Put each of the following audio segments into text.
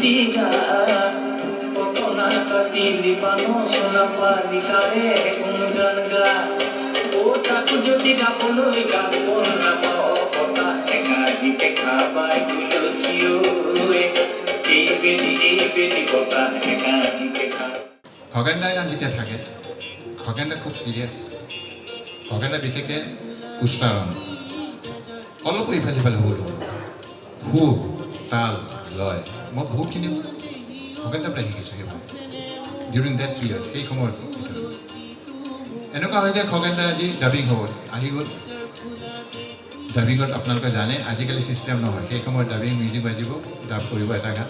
siga Potona katili panosona panikare ungranga Otaku jodi gapoloi gapon na pao pota eka dike khabai tulosio ebedi pota eka dike kha খগেনদার গান যেটা থাকে খগেনদা খুব serious খগেনদা বিশেষকৈ উচ্চাৰণ অলপ ইফালে সিফালে হ'ব সুৰ তাল লয় মই বহুতখিনি খগেনদাৰ পৰা শিকিছোঁ সেইবোৰ ডিউৰিং ডেট পিৰিয়ড সেই সময়ত এনেকুৱা হয় যে খগেনদা আজি ডাবিং হ'ব আহি গ'ল ডাবিঙত আপোনালোকে জানে আজিকালি ছিষ্টেম নহয় সেই সময়ত ডাবিং মিউজিক বাজিব ডাব কৰিব এটা গান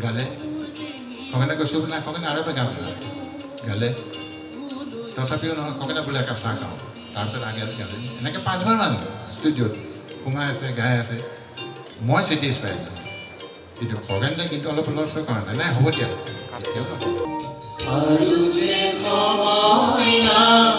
গালে খগেনদা কৈছোঁ বোলে খগেনদা আৰু এবাৰ গাম গালে তথাপিও নহয় খগেনদা বোলে একাপ চাহ খাওঁ তাৰপিছত আগে গালে এনেকৈ 5বাৰমান ষ্টুডিঅ'ত সোমাই আছে গাই আছে মই ছেটিছফাই কিন্তু খগেনদা কিন্তু অলপ লৰচৰ কৰা নাই নাই হ'ব দিয়া আৰু যে সময় নাই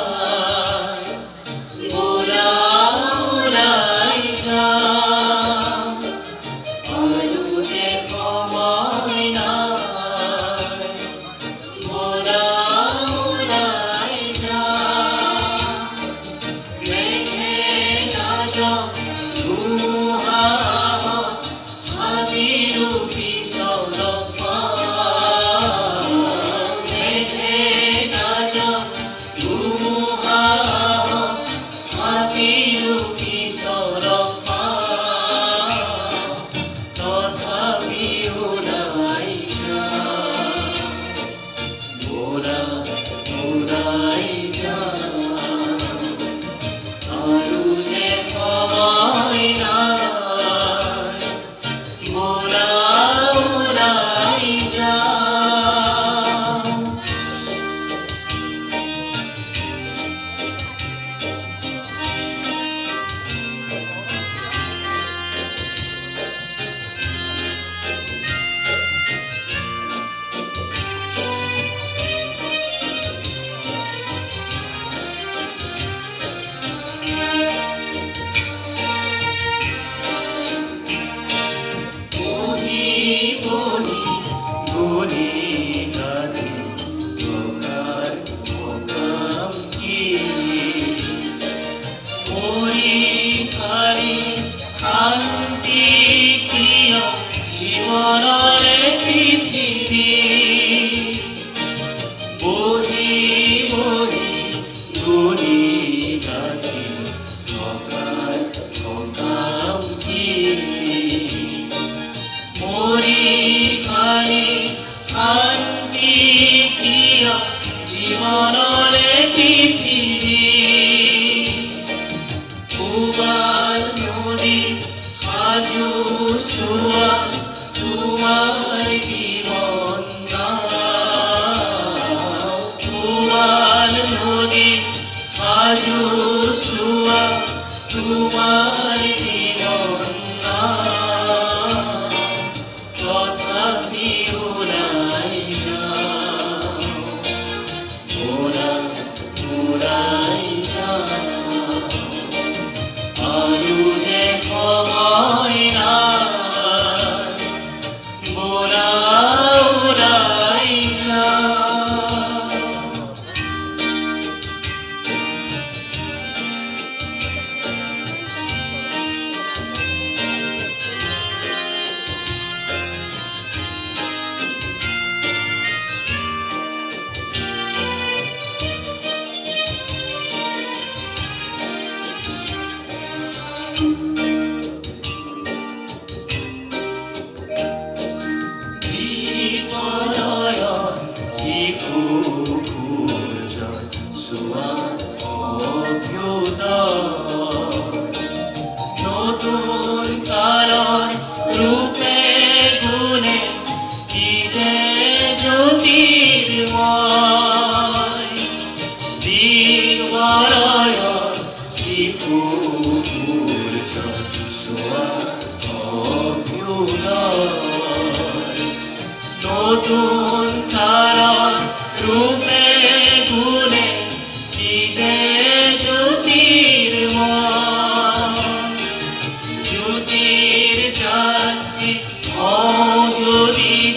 জ্যোতির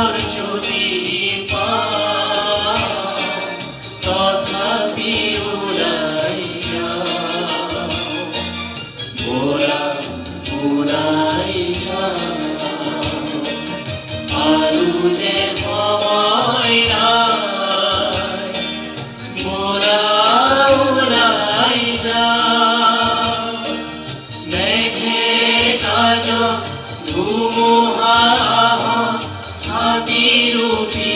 আলোর যদি পাও তথাপি উড়াই যাও উড়াই যাও আৰু যে সময় নাই মোরা উড়াই যাও মেঘে কাজ ধুমুহা হাতি রূপী